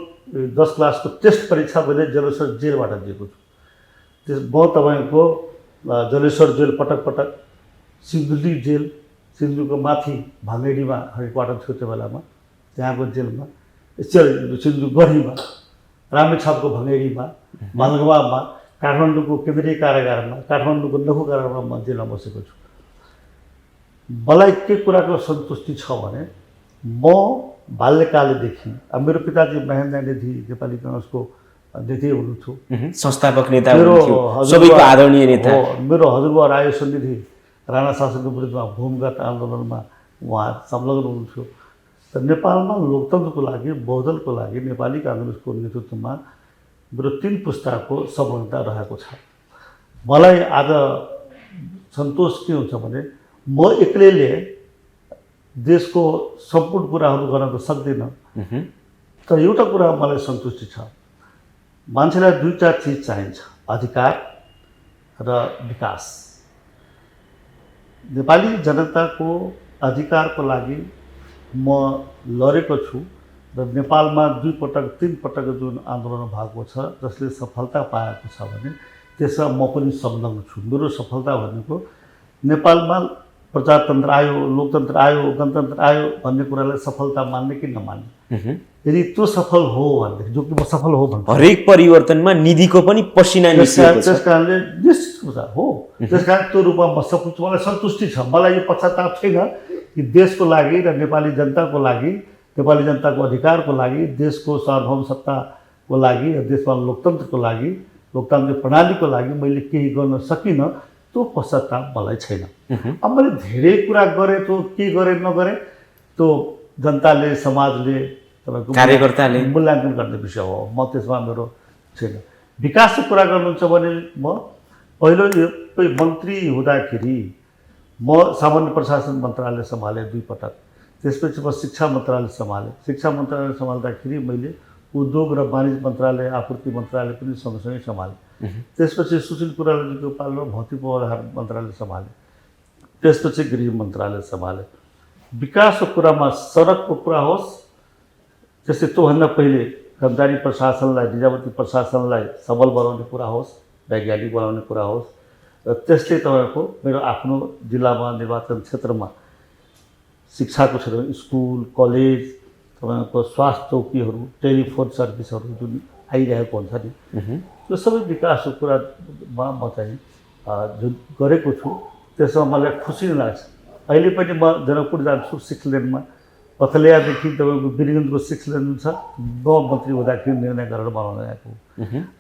[SPEAKER 2] 10 क्लासको टेस्ट परीक्षा मैले जलेश्वर जेलबाट दिएको छु। म तपाईँको जलेश्वर जेल पटक पटक, सिन्धुली जेल, सिन्धुको माथि भाङ्गेडीमा हेडक्वार्टर थियो त्यो बेलामा, त्यहाँको जेलमा, सिन्धुगढीमा, रामेछापको भङ्गेडीमा, मालगाउँमा, काठमाडौँको केन्द्रीय कारागारमा, काठमाडौँको लघु कारागारमा म जेलमा बसेको छु। मलाई के कुराको सन्तुष्टि छ भने म बाल्यकालदेखि, मेरो पिताजी महेन्द्र निधि नेपाली काङ्ग्रेसको नेता हुनुहुन्थ्यो,
[SPEAKER 1] संस्थापक नेता हुनुहुन्थ्यो, सबैको आदरणीय नेता।
[SPEAKER 2] मेरो हजुरबा राय सन्निधि राणा शासनको विरुद्धमा भूमिगत आन्दोलनमा उहाँ संलग्न हुनुहुन्थ्यो। र नेपालमा लोकतन्त्रको लागि, बहुदलको लागि नेपाली काङ्ग्रेसको नेतृत्वमा मेरो 3 पुस्ताको सहभागिता रहेको छ। मलाई आज सन्तोष के हुन्छ भने म एक्लैले देशको सम्पूर्ण कुराहरू गर्न त सक्दिनँ, तर एउटा कुरा मलाई सन्तुष्टि छ। मान्छेलाई 2-4 चिज चाहिन्छ, अधिकार र विकास। नेपाली जनताको अधिकारको लागि म लडेको छु र नेपालमा 2 पटक 3 पटक जुन आन्दोलन भएको छ जसले सफलता पाएको छ भने त्यसमा म पनि संलग्न छु। मेरो सफलता भनेको नेपालमा प्रजातन्त्र आयो, लोकतन्त्र आयो, गणतन्त्र आयो भन्ने कुरालाई सफलता मान्ने कि नमान्ने। यदि त्यो सफल हो भनेदेखि, जो कि म सफल हो भन्छु,
[SPEAKER 1] हरेक परिवर्तनमा निधिको पनि पसिना निस्किएको छ।
[SPEAKER 2] त्यस कारणले निश्चित कुरा हो। त्यस कारण त्यो रूपमा म सफल छु, मलाई सन्तुष्टि छ। मलाई यो पश्चाताप छैन कि देशको लागि र नेपाली जनताको लागि, नेपाली जनताको अधिकारको लागि, देशको सार्वभौम सत्ताको लागि र देशमा लोकतन्त्रको लागि, लोकतान्त्रिक प्रणालीको लागि मैले केही गर्न सकिनँ, त्यो पश्चाताप मलाई छैन। अब मैले धेरै कुरा गरेँ, त्यो के गरेँ नगरेँ त्यो जनताले, समाजले, तपाईँको
[SPEAKER 1] कार्यकर्ताले
[SPEAKER 2] मूल्याङ्कन गर्ने विषय हो। म त्यसमा मेरो छैन। विकासको कुरा गर्नुहुन्छ भने म पहिलो मन्त्री हुँदाखेरि म सामान्य प्रशासन मन्त्रालय सम्हालेँ 2 पटक। त्यसपछि म शिक्षा मन्त्रालय सम्हालेँ। शिक्षा मन्त्रालय सम्हाल्दाखेरि मैले उद्योग र वाणिज्य मन्त्रालय, आपूर्ति मन्त्रालय पनि सँगसँगै सम्हालेँ। त्यसपछि सुशील कुरालाजीको पालोमा भौतिक पूर्वाधार मन्त्रालय सम्हालेँ। त्यसपछि गृह मन्त्रालय सम्हालेँ। विकासको कुरामा सडकको कुरा होस्, जस्तै त्योभन्दा पहिले कर्मचारी प्रशासनलाई, निजामती प्रशासनलाई सबल बनाउने कुरा होस्, वैज्ञानिक बनाउने कुरा होस्, र त्यसले तपाईँको मेरो आफ्नो जिल्लामा, निर्वाचन क्षेत्रमा शिक्षाको क्षेत्रमा स्कुल, कलेज, तपाईँको स्वास्थ्य चौकीहरू, टेलिफोन सर्भिसहरू जुन आइरहेको हुन्छ नि, त्यो सबै विकासको कुरामा म चाहिँ जुन गरेको छु त्यसमा मलाई खुसी लाग्छ। अहिले पनि म जनकपुर जान्छु, 6 लेनमा, पथलियादेखि तपाईँको वीरगन्जको 6 लेन छ, म मन्त्री हुँदाखेरि निर्णय गरेर बनाउन आएको।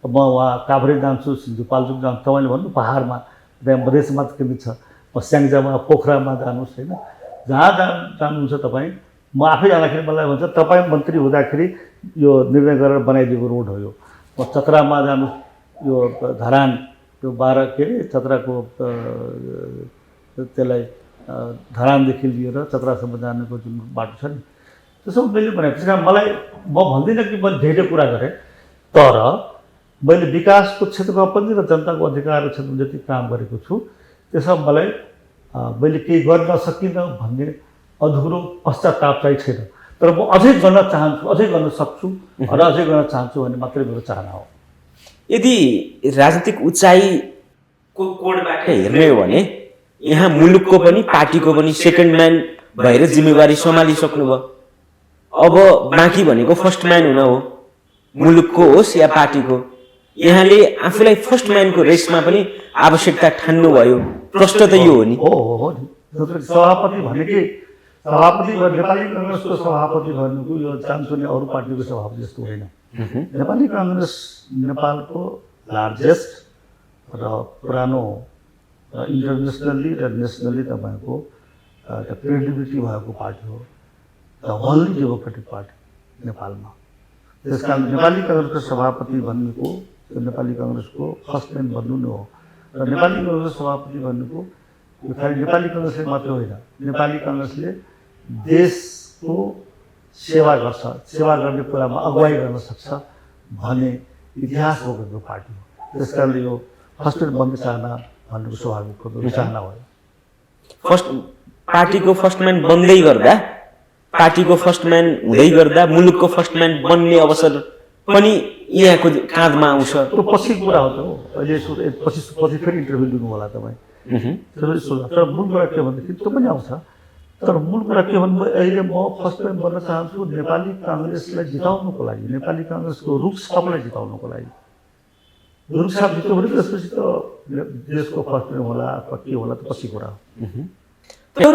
[SPEAKER 2] म वहाँ काभ्रे जान्छु, सिन्धुपाल्चोक जान्छु। तपाईँले भन्नु पहाडमा, त्यहाँ मधेसमा केन्द्रित छ। म स्याङ्जामा, पोखरामा जानुहोस्, होइन, जहाँ जानुहुन्छ तपाईँ। म आफै जाँदाखेरि मलाई भन्छ तपाईँ मन्त्री हुँदाखेरि यो निर्णय गरेर बनाइदिएको रोड हो यो। म चतरामा जानु, यो धरान, यो 12 के अरे चतराको त्यसलाई धरानदेखि लिएर चतरासम्म जानेको जुन बाटो छ नि, त्यो सब मैले बनाएको। त्यस कारण मलाई, म भन्दिनँ कि मैले धेरै कुरा गरेँ, तर मैले विकासको क्षेत्रमा पनि र जनताको अधिकारको क्षेत्रमा जति काम गरेको छु त्यसमा मलाई मैले केही गर्न सकिनँ भन्ने अधुरो पश्चाताप चाहिँ छैन। तर म अझै गर्न चाहन्छु, अझै गर्न सक्छु र अझै गर्न चाहन्छु भन्ने मात्रै मेरो चाहना हो।
[SPEAKER 1] यदि राजनीतिक उचाइको कोणबाट हेर्ने हो भने यहाँ मुलुकको पनि पार्टीको पनि सेकेन्ड म्यान भएर जिम्मेवारी सम्हालिसक्नुभयो। अब बाँकी भनेको फर्स्ट म्यान हुन हो, मुलुकको होस् या पार्टीको। यहाँले आफूलाई फर्स्ट म्यानको रेसमा पनि आवश्यकता ठान्नुभयो, प्रश्न त यो हो नि।
[SPEAKER 2] हो नि। सभापति भनेकै सभापति नेपाली काङ्ग्रेसको सभापति भनेको यो चान्चुने अरू पार्टीको सभापति जस्तो होइन। नेपाली काङ्ग्रेस नेपालको लार्जेस्ट र पुरानो इन्टरनेसनल्ली र नेसनल्ली तपाईँको क्रेडिबिलिटी भएको पार्टी हो, द ओन्ली डेमोक्रेटिक पार्टी नेपालमा। त्यस कारण नेपाली काङ्ग्रेसको सभापति भनेको नेपाली काङ्ग्रेसको फर्स्ट म्यान बन्नु नै हो। र नेपाली काङ्ग्रेसको सभापति भनेको यो खालि नेपाली काङ्ग्रेसले मात्रै होइन, नेपाली काङ्ग्रेसले देशको सेवा गर्छ, सेवा गर्ने कुरामा अगुवाई गर्न सक्छ भन्ने इतिहास बोकेको पार्टी हो। त्यस कारणले यो फर्स्ट म्यान बन्न चाहना भन्नुको स्वाभाविक चाहना हो।
[SPEAKER 1] फर्स्ट पार्टीको फर्स्ट म्यान बन्दै गर्दा, पार्टीको फर्स्ट म्यान हुँदै गर्दा मुलुकको फर्स्ट म्यान बन्ने अवसर पनि यहाँको काँधमा आउँछ।
[SPEAKER 2] त्यो पछिको कुरा हो त हो। अहिले पछि फेरि इन्टरभ्यू दिनु होला तपाईँ। तर मूल कुरा के भनेदेखि त्यो पनि आउँछ। तर मूल कुरा के भन्नु, अहिले म फर्स्ट म्यान बन्न चाहन्छु नेपाली काङ्ग्रेसलाई जिताउनुको लागि, नेपाली काङ्ग्रेसको रुखछापलाई जिताउनुको लागि। रुखछाप जित्यो भने त्यसपछि त देशको फर्स्ट म्यान होला अथवा के होला त पछि कुरा हो।
[SPEAKER 1] तर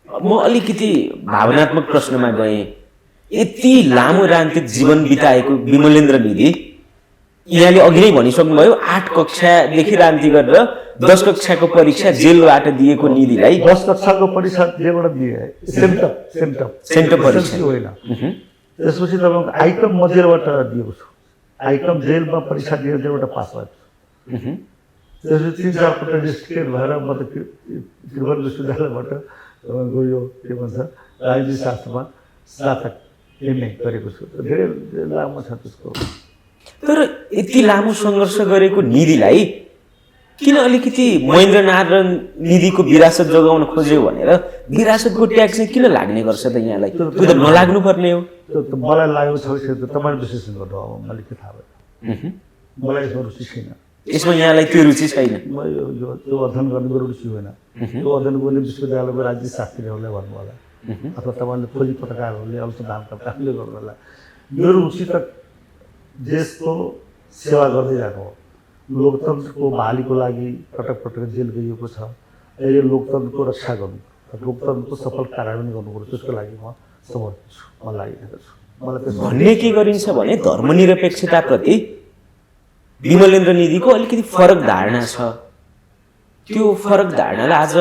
[SPEAKER 1] म अलिकति भावनात्मक प्रश्नमा गएँ। यति लामो राजनीतिक जीवन बिताएको विमलेन्द्र निधि, यहाँले अघि नै भनिसक्नुभयो 8 कक्षादेखि राजनीति गरेर 10 कक्षाको परीक्षा जेलबाट दिएको निधिलाई
[SPEAKER 2] 10 कक्षाको परीक्षा जेलबाट दिए, सेन्टअप परीक्षा होइन। त्यसपछि तपाईँको आइटम म जेलबाट दिएको छु, आइटम जेलमा परीक्षा दिएर जेलबाट पास भएको छु। त्यसपछि 3-4 पल्ट डिस्ट्रिक्ट भएर म त त्रिभुवन विश्वविद्यालयबाट गयो के भन्छ राजनीति शास्त्रमा स्नातक एमए गरेको छु। धेरै लामो छ त्यसको।
[SPEAKER 1] तर यति लामो सङ्घर्ष गरेको निधिलाई किन अलिकति महेन्द्रनाथ र निधिको विरासत जोगाउन खोज्यो भनेर विरासतको ट्याक्स चाहिँ किन लाग्ने गर्छ त यहाँलाई? त्यो त नलाग्नु पर्ने हो।
[SPEAKER 2] त्यो त मलाई लागेको छ, तपाईँले विश्लेषण गर्नु अब मैले के थाहा भयो। मलाई यसमा रुचि छैन।
[SPEAKER 1] यसमा यहाँलाई त्यो रुचि छैन?
[SPEAKER 2] म त्यो अध्ययन गर्ने मेरो रुचि होइन। त्यो अध्ययन गर्ने विश्वविद्यालयको राजनीति शास्त्रीहरूले भन्नु होला अथवा तपाईँले खोजी पत्रकारहरूले अनुसन्धानकर्ताहरूले गर्नु होला। मेरो रुचि त देशको सेवा गर्दै जानु हो। लोकतन्त्रको बहालीको लागि पटक पटक जेल गइएको छ। अहिले लोकतन्त्रको रक्षा गर्नु, लोकतन्त्रको सफल कार्यान्वयन गर्नुपर्छ, त्यसको लागि म समर्पित छु, म लागिरहेको छु। मलाई त्यसमा
[SPEAKER 1] भन्ने के गरिन्छ भने धर्मनिरपेक्षताप्रति विमलेन्द्र निधिको अलिकति फरक धारणा छ। त्यो फरक धारणालाई आज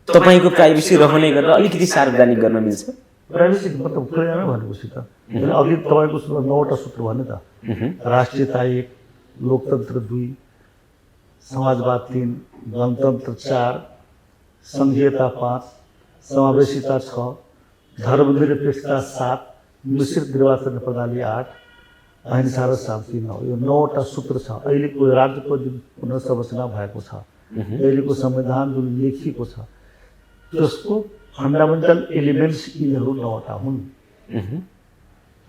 [SPEAKER 1] तपाईँको प्राइभेसी रहने गरेर अलिकति सार्वजनिक गर्न मिल्छ?
[SPEAKER 2] प्राइभेसी मतलब खुलेआमै भनेपछि त अघि तपाईँको 9वटा सूत्र भने त राष्ट्रियता 1, लोकतन्त्र 2, समाजवाद 3, गणतन्त्र 4, सङ्घीयता 5, समावेशिता 6, धर्मनिरपेक्षता 7, मिश्रित निर्वाचन प्रणाली 8, अहिंसा र शान्ति 9। यो 9वटा सूत्र छ। अहिलेको राज्यको जुन पुनर्संरचना भएको छ, अहिलेको संविधान जुन लेखिएको छ, त्यसको फन्डामेन्टल एलिमेन्ट्स यिनीहरू 9वटा हुन्।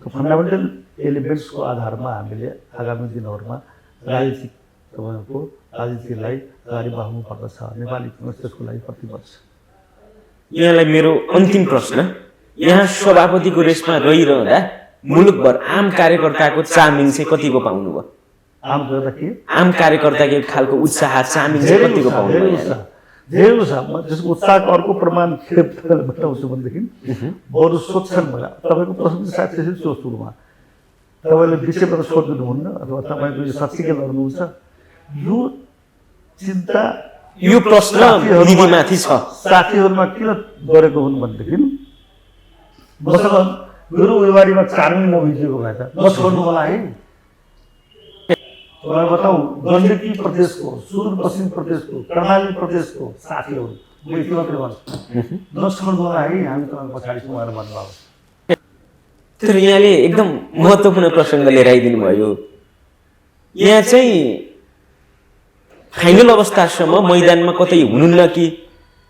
[SPEAKER 2] फन्डामेन्टल एलिमेन्ट्सको आधारमा हामीले आगामी दिनहरूमा राजनीतिलाई अगाडि बढाउनु पर्दछ। नेपाली काङ्ग्रेस त्यसको लागि प्रतिबद्ध छ।
[SPEAKER 1] यहाँलाई मेरो अन्तिम प्रश्न, यहाँ सभापतिको रेसमा रहिरहँदा मुलुकभर आम कार्यकर्ताको चामिङ चाहिँ कतिको पाउनुभयो? आम कार्यकर्ताको खालको उत्साह चामिङ चाहिँ कतिको पाउनुभयो?
[SPEAKER 2] धेरै उत्साह। त्यसको उत्साहको अर्को प्रमाण के बताउँछु भनेदेखि बरु सोध्छन् मलाई। तपाईँको प्रश्न सायद त्यसरी थियो सुरुमा, तपाईँले विषयबाट सोध्नुहुन्न अथवा तपाईँको यो साँच्चीकै लड्नुहुन्छ। यो चिन्ता
[SPEAKER 1] यो प्रश्न निधिमाथि छ।
[SPEAKER 2] साथीहरूमा किन गरेको हुन् भनेदेखि मसँग मेरो उम्मेदवारीमा 4 महिना नबितेको भए त नछोड्नु होला है। मलाई बताऊ, गण्डकी प्रदेशको, सुदूरपश्चिम प्रदेशको, कर्णाली प्रदेशको साथीहरू म यति मात्रै भन्छु, नछोड्नु होला है, हामी तपाईँको पछाडि छौँ भनेर भन्नुभयो।
[SPEAKER 1] तर यहाँले एकदम महत्त्वपूर्ण प्रसङ्ग लिएर आइदिनु भयो। यहाँ चाहिँ फाइनल अवस्थासम्म मैदानमा कतै हुनुहुन्न कि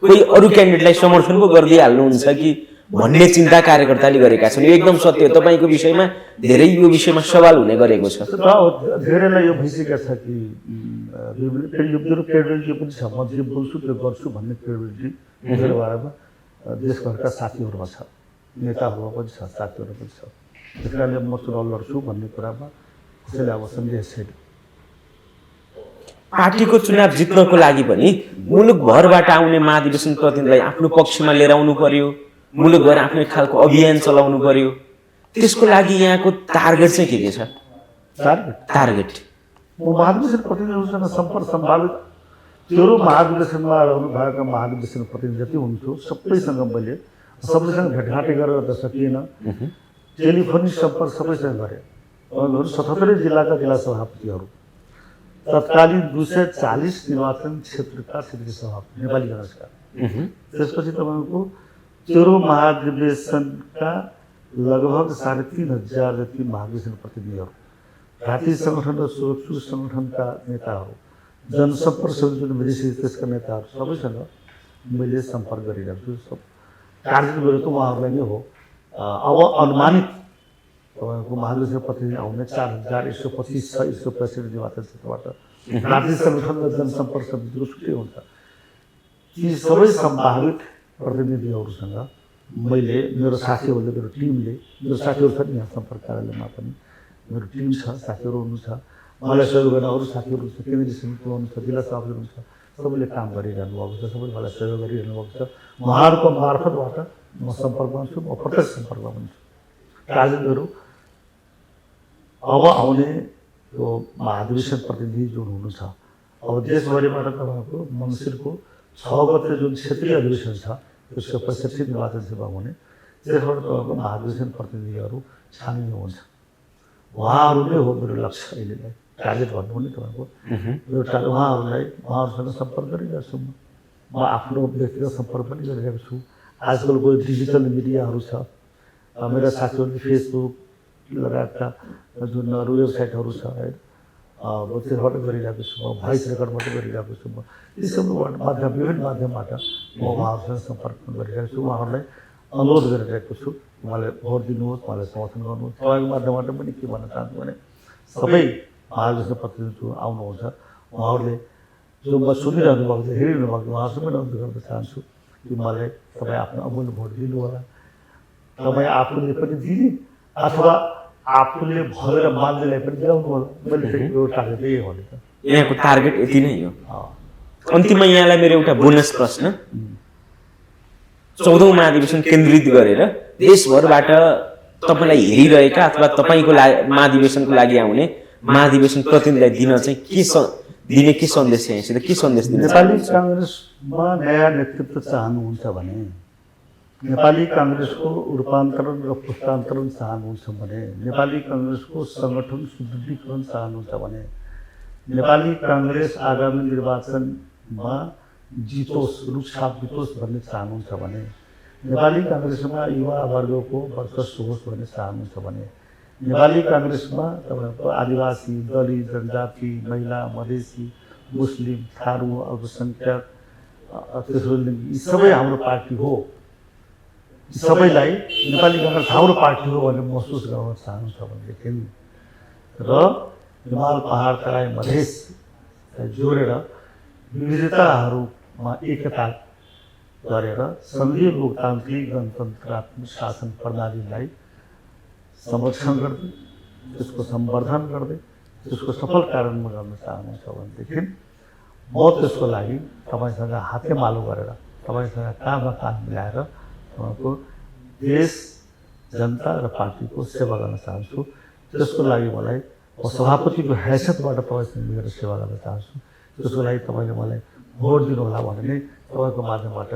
[SPEAKER 1] कोही अरू क्यान्डिडेटलाई समर्थन पो गरिदिइहाल्नुहुन्छ कि भन्ने चिन्ता कार्यकर्ताले गरेका छन्। यो एकदम सत्य हो। तपाईँको विषयमा धेरै यो विषयमा सवाल हुने गरेको छ।
[SPEAKER 2] र धेरैलाई यो भइसकेको छ कि यो मेरो क्रेडिबिलिटी पनि छ, म जे बोल्छु त्यो गर्छु भन्ने क्रेडिबिलिटी मेरो बारेमा देशभरका साथीहरूमा छ, नेताहरूमा पनि छ, साथीहरूमा पनि छ। त्यस कारणले म चुनाव लड्छु भन्ने कुरामा कसैले अब सन्देह छैन।
[SPEAKER 1] पार्टीको चुनाव जित्नको लागि पनि मुलुकभरबाट आउने महाधिवेशन प्रतिनिधिलाई आफ्नो पक्षमा लिएर आउनु पर्यो, मुलुकभर आफ्नो एक खालको अभियान चलाउनु पर्यो। त्यसको लागि यहाँको टार्गेट चाहिँ के छ? टार्गेट
[SPEAKER 2] म महाधिवेशन प्रतिनिधिहरूसँग सम्पर्क सम्भावित 13 महाधिवेशनमा रहनु भएका महाधिवेशन प्रतिनिधि जति हुन्थ्यो सबैसँग मैले सबैसँग भेटघाट गरेर त सकिएन, टेलिफोनिक सम्पर्क सबैसँग गरेँ। 77 जिल्लाका जिल्ला सभापतिहरू, तत्कालीन 240 निर्वाचन क्षेत्रका क्षेत्रीय सभापति नेपाली काङ्ग्रेसका, त्यसपछि तपाईँको 13 महाधिवेशनका लगभग 3,500 जति महाधिवेशन प्रतिनिधिहरू, जातीय सङ्गठन र सुरक्षा सङ्गठनका नेताहरू, जनसम्पर्क समिति विदेशी त्यसका नेताहरू सबैसँग मैले सम्पर्क गरिरहेको छु। सब टार्गेट गरेको उहाँहरूलाई नै हो। अब अनुमानित तपाईँको महाधिवेशन प्रतिनिधि आउने 4,125 छ 165 निर्वाचन क्षेत्रबाट। जातीय सङ्गठन र जनसम्पर्क समितिको छुट्टै हुन्छ। ती सबै सम्भावित प्रतिनिधिहरूसँग मैले, मेरो साथीहरूले, मेरो टिमले, मेरो साथीहरू छन् यहाँ सम्पर्क कार्यालयमा पनि मेरो टिम छ, साथीहरू हुनुहुन्छ, मलाई सहयोग गर्ने अरू साथीहरू हुन्छ, केन्द्रीय समितिमा हुनुहुन्छ, जिल्ला सभापति हुनुहुन्छ, सबैले काम गरिरहनु भएको छ, सबैले मलाई सहयोग गरिरहनु भएको छ। उहाँहरूको मार्फतबाट म सम्पर्कमा छु, म प्रत्यक्ष सम्पर्कमा पनि छु। टार्गेटहरू अब आउने यो महाधिवेशन प्रतिनिधि जुन हुनु छ, अब देशभरिबाट तपाईँको मङ्सिरको 6 गते जुन क्षेत्रीय अधिवेशन छ त्यसको 65 निर्वाचन सभा हुने, त्यसबाट तपाईँको महाधिवेशन प्रतिनिधिहरू छानिनु हुन्छ। उहाँहरू नै हो मेरो लक्ष्य अहिलेलाई। टार्गेट भन्नु पनि तपाईँको एउटा उहाँहरूसँग सम्पर्क गरिरहेको छु। म आफ्नो व्यक्तिगत सम्पर्क पनि गरिरहेको छु। आजकल कोही डिजिटल मिडियाहरू छ, मेरा साथीहरूले फेसबुक लगायतका जुन अरू वेबसाइटहरू छ होइन, त्यसबाट गरिरहेको छु। म भोइस रेकर्डबाट गरिरहेको छु। म यी सब माध्यम, विभिन्न माध्यमबाट म उहाँहरूसँग सम्पर्क गरिरहेको छु। उहाँहरूलाई अनुरोध गरिरहेको छु, उहाँले भोट दिनुहोस्, उहाँलाई समर्थन गर्नुहोस्। तपाईँको माध्यमबाट पनि के भन्न चाहन्छु भने सबै महाधिवेशन प्रतिनिधिहरू आउनुहुन्छ, उहाँहरूले जो म सुनिरहनु भएको छ, हेरिरहनु भएको छ, उहाँहरूसँग पनि अनुरोध गर्न चाहन्छु कि मलाई तपाईँ आफ्नो अमूल्य भोट दिनु होला। तपाईँ आफूले पनि दिने अथवा आफूले भनेर मान्नेलाई पनि दिलाउनु होला। मैले यो टार्गेट यही हो नि त।
[SPEAKER 1] यहाँको टार्गेट यति नै हो। अन्तिममा यहाँलाई मेरो एउटा बोनस प्रश्न, 14औं महाधिवेशन केन्द्रित गरेर देशभरबाट तपाईँलाई हेरिरहेका अथवा तपाईँको महाधिवेशनको लागि आउने महाधिवेशन प्रतिनिधिलाई दिन चाहिँ दिने के सन्देश छ? यहाँसित के सन्देश दिने?
[SPEAKER 2] नेपाली काङ्ग्रेसमा नयाँ नेतृत्व चाहनुहुन्छ भने, नेपाली काङ्ग्रेसको रूपान्तरण र पुस्तान्तरण चाहनुहुन्छ भने, नेपाली काङ्ग्रेसको सङ्गठन सुदृढीकरण चाहनुहुन्छ भने, नेपाली काङ्ग्रेस आगामी निर्वाचनमा जितोस्, रुखछाप जितोस् भन्ने चाहनुहुन्छ भने, नेपाली काङ्ग्रेसमा युवा वर्गको वर्चस्व होस् भन्ने चाहनुहुन्छ भने, नेपाली काङ्ग्रेसमा तपाईँको आदिवासी, दलित, जनजाति, महिला, मधेसी, मुस्लिम, थारू, अल्पसङ्ख्यक, तेस्रो लिङ्गी, यी सबै हाम्रो पार्टी हो। यी सबैलाई नेपाली काङ्ग्रेस हाम्रो पार्टी हो भनेर महसुस गर्न चाहनुहुन्छ भनेदेखि र हिमाल, पहाड, तराई, मधेसलाई जोडेर विविधताहरूमा एकता गरेर सङ्घीय लोकतान्त्रिक गणतन्त्रात्मक शासन प्रणालीलाई संरक्षण गर्दै, त्यसको सम्वर्धन गर्दै, त्यसको सफल कार्यान्वयन गर्न चाहनुहुन्छ भनेदेखि म त्यसको लागि तपाईँसँग हातेमालो गरेर, तपाईँसँग काँधमा काँध मिलाएर तपाईँको देश, जनता र पार्टीको सेवा गर्न चाहन्छु। त्यसको लागि मलाई सभापतिको हैसियतबाट तपाईँसँग मिलेर सेवा गर्न चाहन्छु। त्यसको लागि तपाईँले मलाई भोट दिनुहोला भने नै तपाईँको माध्यमबाट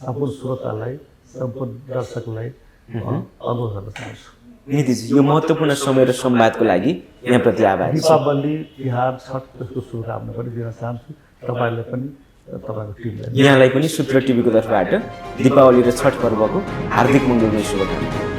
[SPEAKER 2] सम्पूर्ण श्रोतालाई, सम्पूर्ण दर्शकलाई अनुरोध गर्न चाहन्छु।
[SPEAKER 1] निधिजी, यो महत्त्वपूर्ण समय र संवादको लागि यहाँप्रति आभार।
[SPEAKER 2] दीपावली, तिहार, छठ त्यसको शुभकामना पनि दिन चाहन्छु तपाईँलाई पनि, तपाईँको टिमलाई।
[SPEAKER 1] यहाँलाई पनि सूत्र टिभीको तर्फबाट दीपावली र छठ पर्वको हार्दिक मङ्गलमय शुभकामना।